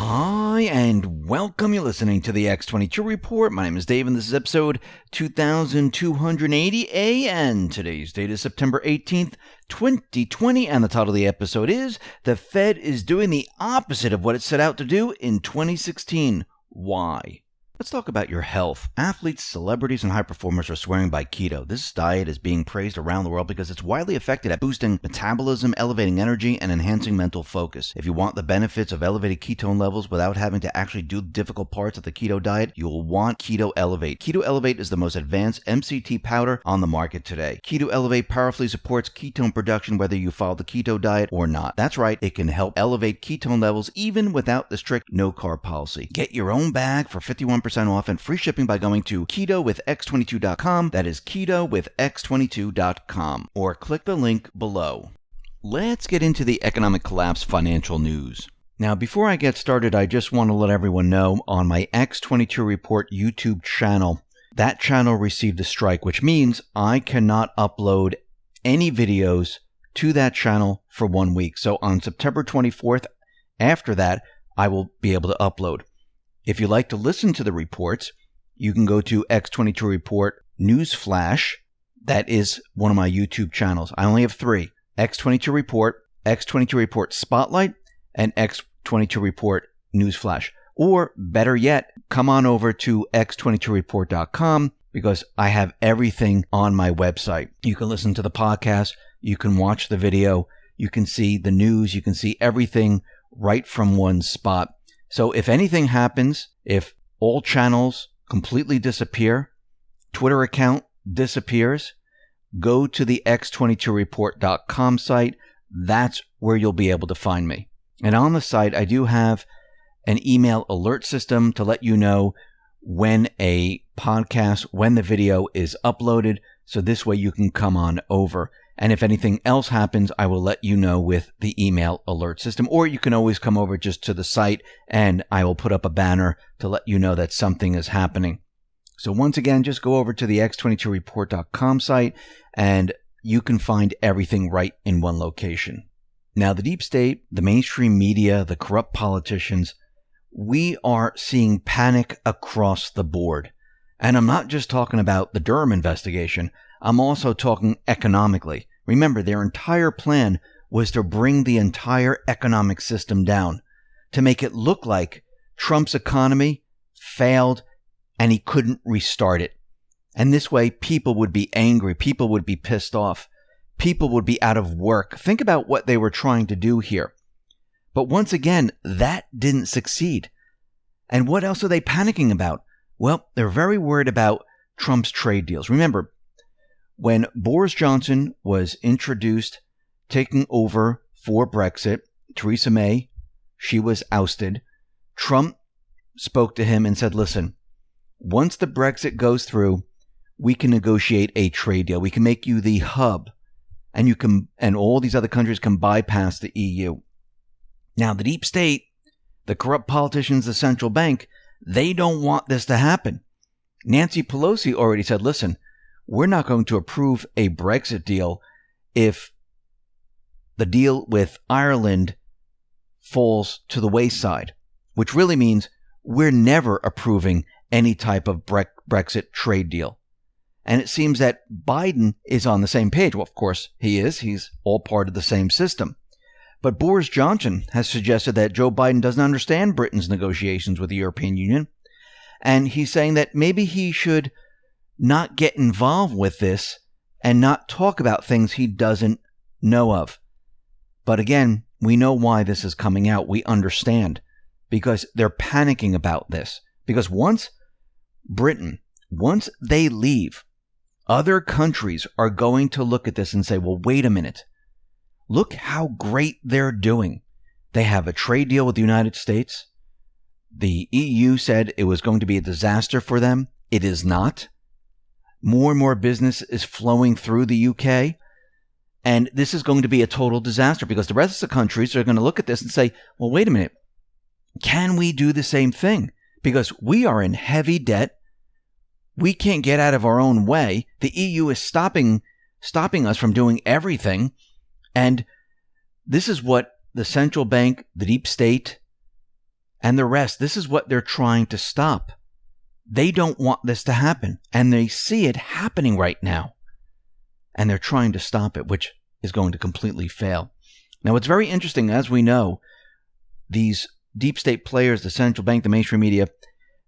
Hi, and welcome. You're listening to the X22 Report. My name is Dave, and this is episode 2280, and today's date is September 18th, 2020, and the title of the episode is The Fed is Doing the Opposite of What It Set Out to Do in 2016. Why? Let's talk about your health. Athletes, celebrities, and high performers are swearing by keto. This diet is being praised around the world because it's widely effective at boosting metabolism, elevating energy, and enhancing mental focus. If you want the benefits of elevated ketone levels without having to actually do the difficult parts of the keto diet, you will want Keto Elevate. Keto Elevate is the most advanced MCT powder on the market today. Keto Elevate powerfully supports ketone production whether you follow the keto diet or not. That's right, it can help elevate ketone levels even without the strict no-carb policy. Get your own bag for 51% off and free shipping by going to ketowithx22.com. That is ketowithx22.com. Or click the link below. Let's get into the economic collapse financial news. Now, before I get started, I just want to let everyone know on my X22 Report YouTube channel, that channel received a strike, which means I cannot upload any videos to that channel for 1 week. So on September 24th, after that, I will be able to upload. If you like to listen to the reports, you can go to X22 Report News Flash. That is one of my YouTube channels. I only have 3. X22 Report, X22 Report Spotlight, and X22 Report News Flash. Or better yet, come on over to x22report.com because I have everything on my website. You can listen to the podcast, you can watch the video, you can see the news, you can see everything right from one spot. So if anything happens, if all channels completely disappear, Twitter account disappears, go to the x22report.com site. That's where you'll be able to find me. And on the site, I do have an email alert system to let you know when a podcast, when the video is uploaded. So this way you can come on over. And if anything else happens, I will let you know with the email alert system. Or you can always come over just to the site and I will put up a banner to let you know that something is happening. So once again, just go over to the x22report.com site and you can find everything right in one location. Now, the deep state, the mainstream media, the corrupt politicians, we are seeing panic across the board. And I'm not just talking about the Durham investigation. I'm also talking economically. Remember, their entire plan was to bring the entire economic system down, to make it look like Trump's economy failed and he couldn't restart it. And this way, people would be angry, people would be pissed off, people would be out of work. Think about what they were trying to do here. But once again, that didn't succeed. And what else are they panicking about? Well, they're very worried about Trump's trade deals. Remember, when Boris Johnson was introduced, taking over for Brexit, Theresa May, she was ousted. Trump spoke to him and said, listen, once the Brexit goes through, we can negotiate a trade deal. We can make you the hub and all these other countries can bypass the EU. Now, the deep state, the corrupt politicians, the central bank, they don't want this to happen. Nancy Pelosi already said, listen, we're not going to approve a Brexit deal if the deal with Ireland falls to the wayside, which really means we're never approving any type of Brexit trade deal. And it seems that Biden is on the same page. Well, of course he is. He's all part of the same system. But Boris Johnson has suggested that Joe Biden doesn't understand Britain's negotiations with the European Union. And he's saying that maybe he should not get involved with this and not talk about things he doesn't know of. But again, we know why this is coming out. We understand because they're panicking about this. Because once they leave, other countries are going to look at this and say, well, wait a minute. Look how great they're doing. They have a trade deal with the United States. The EU said it was going to be a disaster for them. It is not. More and more business is flowing through the UK. And this is going to be a total disaster because the rest of the countries are going to look at this and say, well, wait a minute. Can we do the same thing? Because we are in heavy debt. We can't get out of our own way. The EU is stopping us from doing everything. And this is what the central bank, the deep state, and the rest, this is what they're trying to stop. They don't want this to happen, and they see it happening right now. And they're trying to stop it, which is going to completely fail. Now, what's very interesting, as we know, these deep state players, the central bank, the mainstream media,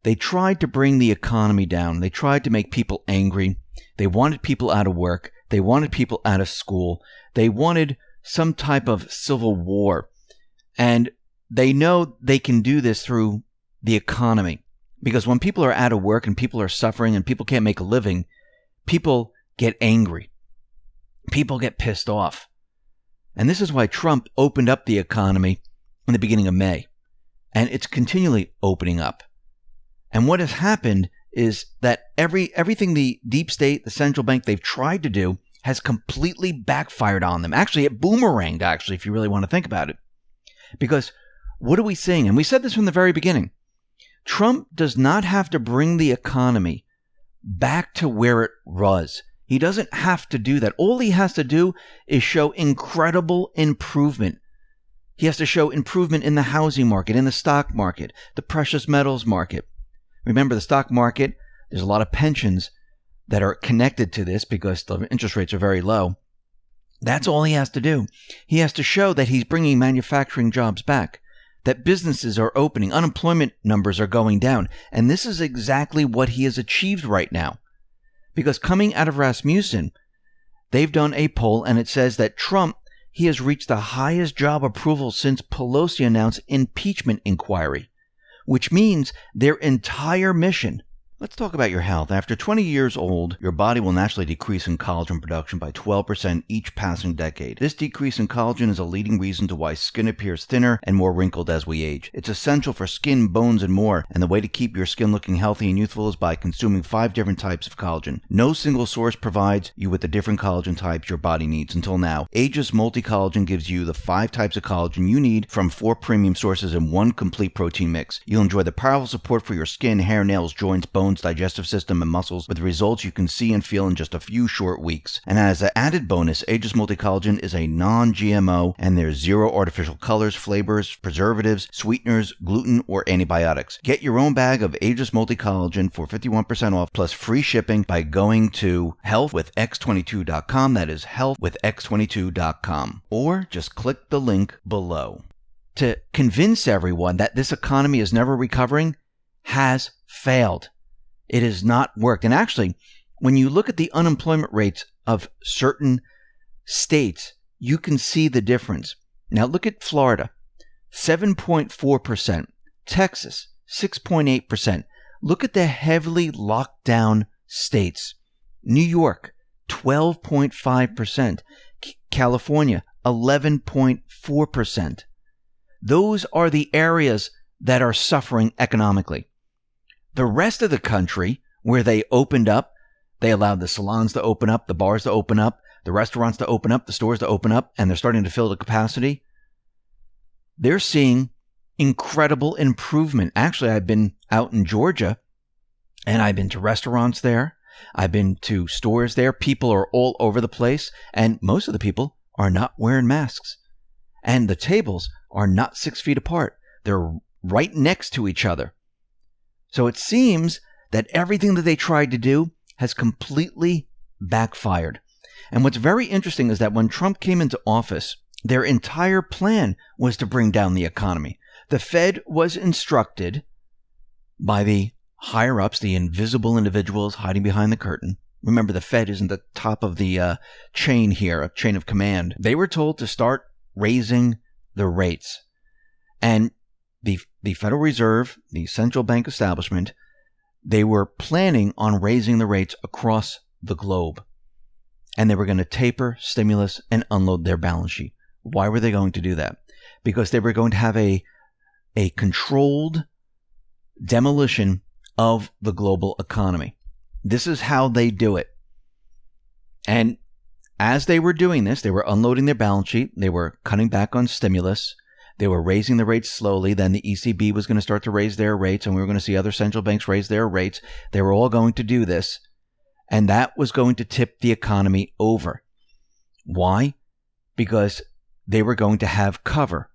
they tried to bring the economy down. They tried to make people angry. They wanted people out of work. They wanted people out of school. They wanted some type of civil war. And they know they can do this through the economy. Because when people are out of work and people are suffering and people can't make a living, people get angry. People get pissed off. And this is why Trump opened up the economy in the beginning of May. And it's continually opening up. And what has happened is that everything the deep state, the central bank, they've tried to do has completely backfired on them. Actually, it boomeranged, if you really want to think about it. Because what are we seeing? And we said this from the very beginning. Trump does not have to bring the economy back to where it was. He doesn't have to do that. All he has to do is show incredible improvement. He has to show improvement in the housing market, in the stock market, the precious metals market. Remember, the stock market, there's a lot of pensions that are connected to this because the interest rates are very low. That's all he has to do. He has to show that he's bringing manufacturing jobs back, that businesses are opening, unemployment numbers are going down. And this is exactly what he has achieved right now. Because coming out of Rasmussen, they've done a poll and it says that Trump, he has reached the highest job approval since Pelosi announced impeachment inquiry, which means their entire mission. Let's talk about your health. After 20 years old, your body will naturally decrease in collagen production by 12% each passing decade. This decrease in collagen is a leading reason to why skin appears thinner and more wrinkled as we age. It's essential for skin, bones, and more, and the way to keep your skin looking healthy and youthful is by consuming 5 different types of collagen. No single source provides you with the different collagen types your body needs until now. Aegis Multi-Collagen gives you the 5 types of collagen you need from 4 premium sources in one complete protein mix. You'll enjoy the powerful support for your skin, hair, nails, joints, bones, digestive system, and muscles with results you can see and feel in just a few short weeks. And as an added bonus, Aegis Multi-Collagen is a non-GMO and there's 0 artificial colors, flavors, preservatives, sweeteners, gluten, or antibiotics. Get your own bag of Aegis Multi-Collagen for 51% off plus free shipping by going to healthwithx22.com. That is healthwithx22.com. Or just click the link below. To convince everyone that this economy is never recovering has failed. It has not worked. And actually, when you look at the unemployment rates of certain states, you can see the difference. Now look at Florida, 7.4%. Texas, 6.8%. Look at the heavily locked down states. New York, 12.5%. California, 11.4%. Those are the areas that are suffering economically. The rest of the country, where they opened up, they allowed the salons to open up, the bars to open up, the restaurants to open up, the stores to open up, and they're starting to fill the capacity. They're seeing incredible improvement. Actually, I've been out in Georgia, and I've been to restaurants there. I've been to stores there. People are all over the place, and most of the people are not wearing masks. And the tables are not 6 feet apart. They're right next to each other. So it seems that everything that they tried to do has completely backfired. And what's very interesting is that when Trump came into office, their entire plan was to bring down the economy. The Fed was instructed by the higher-ups, the invisible individuals hiding behind the curtain. Remember, the Fed isn't the top of the chain here, a chain of command. They were told to start raising the rates. And the Federal Reserve, the central bank establishment, they were planning on raising the rates across the globe. And they were going to taper stimulus and unload their balance sheet. Why were they going to do that? Because they were going to have a controlled demolition of the global economy. This is how they do it. And as they were doing this, they were unloading their balance sheet. They were cutting back on stimulus. They were raising the rates slowly. Then the ECB was going to start to raise their rates, and we were going to see other central banks raise their rates. They were all going to do this, and that was going to tip the economy over. Why? Because they were going to have cover.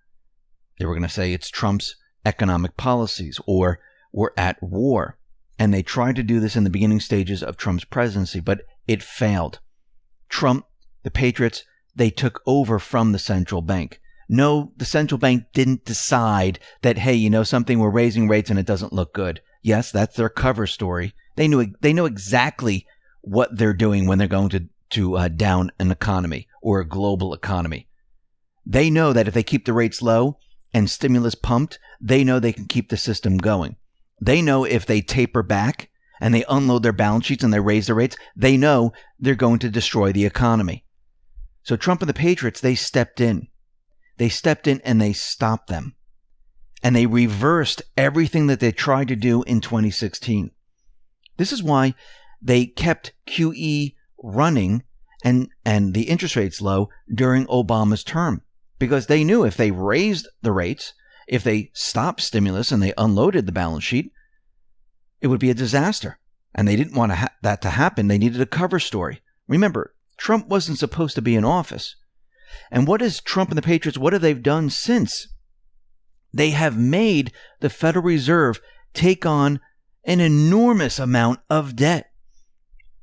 They were going to say it's Trump's economic policies or were at war. And they tried to do this in the beginning stages of Trump's presidency, but it failed. Trump, the patriots, they took over from the central bank. No, the central bank didn't decide that, hey, you know something, we're raising rates and it doesn't look good. Yes, that's their cover story. They know exactly what they're doing when they're going to down an economy or a global economy. They know that if they keep the rates low and stimulus pumped, they know they can keep the system going. They know if they taper back and they unload their balance sheets and they raise the rates, they know they're going to destroy the economy. So Trump and the patriots, they stepped in. They stepped in and they stopped them. And they reversed everything that they tried to do in 2016. This is why they kept QE running and the interest rates low during Obama's term. Because they knew if they raised the rates, if they stopped stimulus and they unloaded the balance sheet, it would be a disaster. And they didn't want that to happen. They needed a cover story. Remember, Trump wasn't supposed to be in office. And what is Trump and the Patriots, what have they done since? They have made the Federal Reserve take on an enormous amount of debt.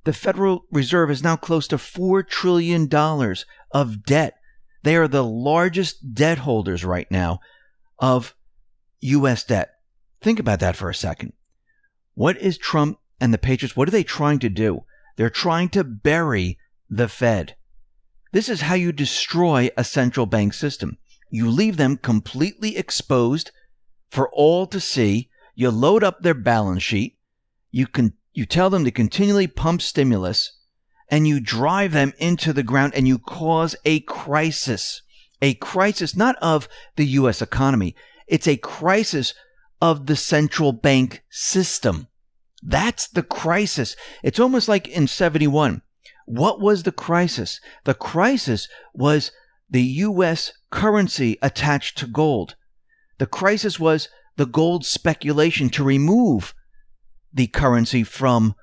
The Federal Reserve is now close to $4 trillion of debt. They are the largest debt holders right now of U.S. debt. Think about that for a second. What is Trump and the Patriots, what are they trying to do? They're trying to bury the Fed. This is how you destroy a central bank system. You leave them completely exposed for all to see. You load up their balance sheet. You tell them to continually pump stimulus, and you drive them into the ground and you cause a crisis not of the U.S. economy. It's a crisis of the central bank system. That's the crisis. It's almost like in 71. What was the crisis? The crisis was the U.S. currency attached to gold. The crisis was the gold speculation to remove the currency from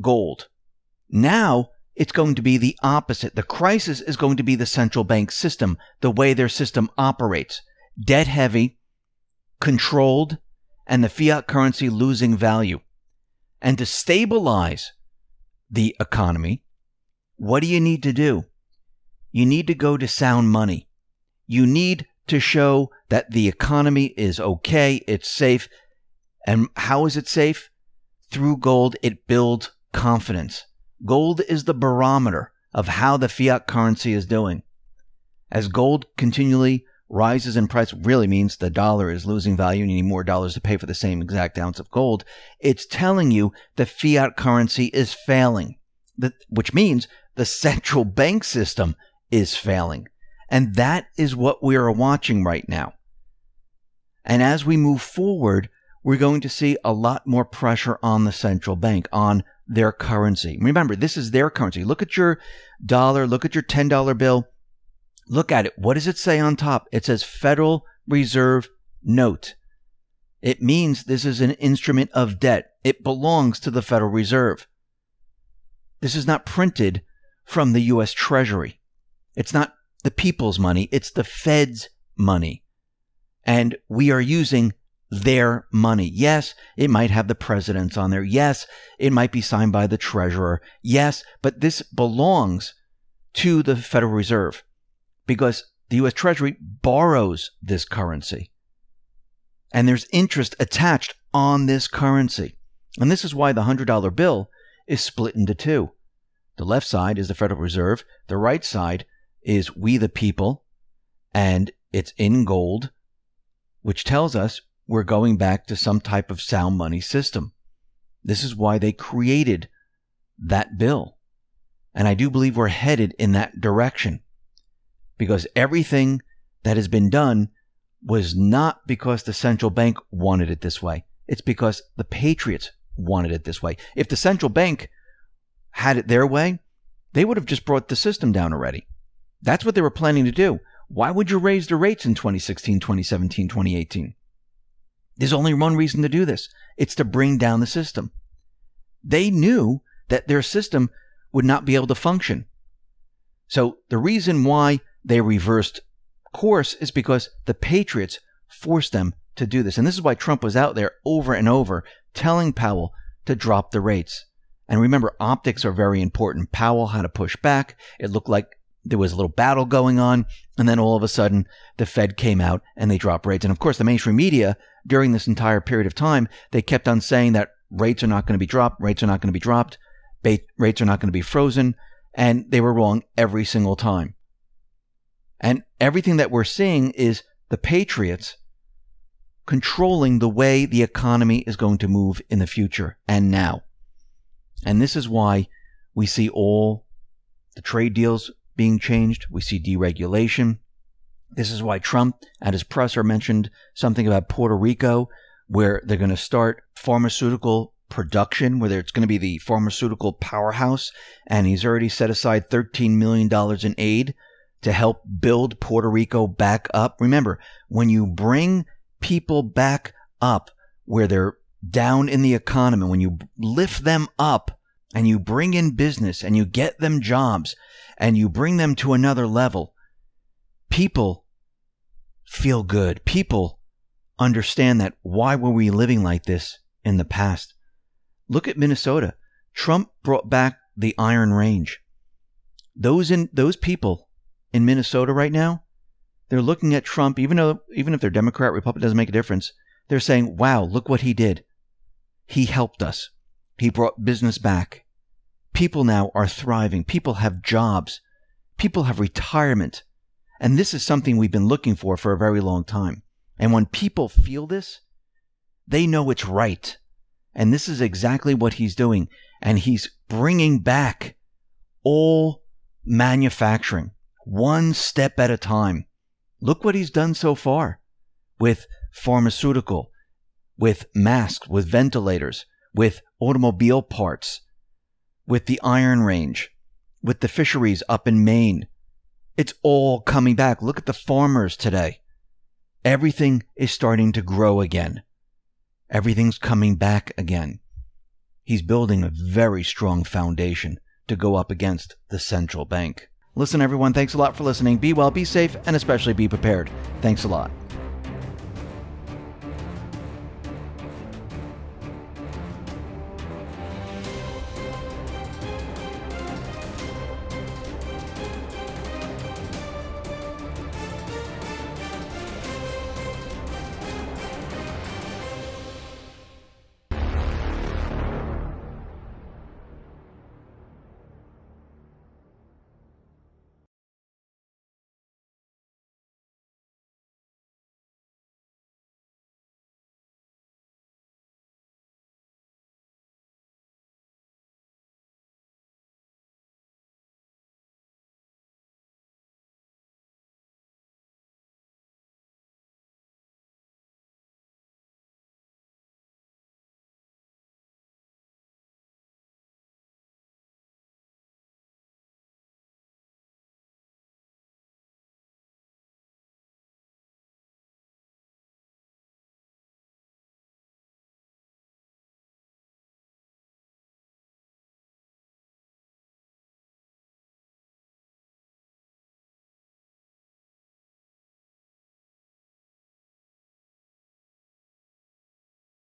gold. Now it's going to be the opposite. The crisis is going to be the central bank system, the way their system operates. Debt heavy, controlled, and the fiat currency losing value. And to stabilize the economy, what do you need to do? You need to go to sound money. You need to show that the economy is okay, it's safe. And how is it safe? Through gold, it builds confidence. Gold is the barometer of how the fiat currency is doing. As gold continually rises in price, really means the dollar is losing value and you need more dollars to pay for the same exact ounce of gold. It's telling you the fiat currency is failing, which means the central bank system is failing. And that is what we are watching right now. And as we move forward, we're going to see a lot more pressure on the central bank, on their currency. Remember, this is their currency. Look at your dollar, look at your $10 bill. Look at it. What does it say on top? It says Federal Reserve Note. It means this is an instrument of debt. It belongs to the Federal Reserve. This is not printed from the U.S. Treasury. It's not the people's money. It's the Fed's money. And we are using their money. Yes, it might have the presidents on there. Yes, it might be signed by the treasurer. Yes, but this belongs to the Federal Reserve because the U.S. Treasury borrows this currency. And there's interest attached on this currency. And this is why the $100 bill is split into two. The left side is the Federal Reserve. The right side is we the people. And it's in gold, which tells us we're going back to some type of sound money system. This is why they created that bill. And I do believe we're headed in that direction. Because everything that has been done was not because the central bank wanted it this way. It's because the patriots wanted it this way. If the central bank had it their way, they would have just brought the system down already. That's what they were planning to do. Why would you raise the rates in 2016, 2017, 2018? There's only one reason to do this. It's to bring down the system. They knew that their system would not be able to function. So the reason why they reversed course is because the patriots forced them to do this. And this is why Trump was out there over and over telling Powell to drop the rates. And remember, optics are very important. Powell had to push back. It looked like there was a little battle going on. And then all of a sudden, the Fed came out and they dropped rates. And of course, the mainstream media during this entire period of time, they kept on saying that rates are not going to be dropped. Rates are not going to be dropped. Rates are not going to be frozen. And they were wrong every single time. And everything that we're seeing is the patriots controlling the way the economy is going to move in the future and now. And this is why we see all the trade deals being changed. We see deregulation. This is why Trump at his presser mentioned something about Puerto Rico, where they're going to start pharmaceutical production, where it's going to be the pharmaceutical powerhouse. And he's already set aside $13 million in aid to help build Puerto Rico back up. Remember, when you bring people back up where they're down in the economy, when you lift them up and you bring in business and you get them jobs and you bring them to another level, people feel good. People understand that why were we living like this in the past? Look at Minnesota. Trump brought back the Iron Range. Those people in Minnesota right now, they're looking at Trump, even if they're Democrat, Republican, doesn't make a difference. They're saying, wow, look what he did. He helped us. He brought business back. People now are thriving. People have jobs. People have retirement. And this is something we've been looking for a very long time. And when people feel this, they know it's right. And this is exactly what he's doing. And he's bringing back all manufacturing, one step at a time. Look what he's done so far with pharmaceutical, with masks, with ventilators, with automobile parts, with the Iron Range, with the fisheries up in Maine. It's all coming back. Look at the farmers today. Everything is starting to grow again. Everything's coming back again. He's building a very strong foundation to go up against the central bank. Listen, everyone, thanks a lot for listening. Be well, be safe, and especially be prepared. Thanks a lot.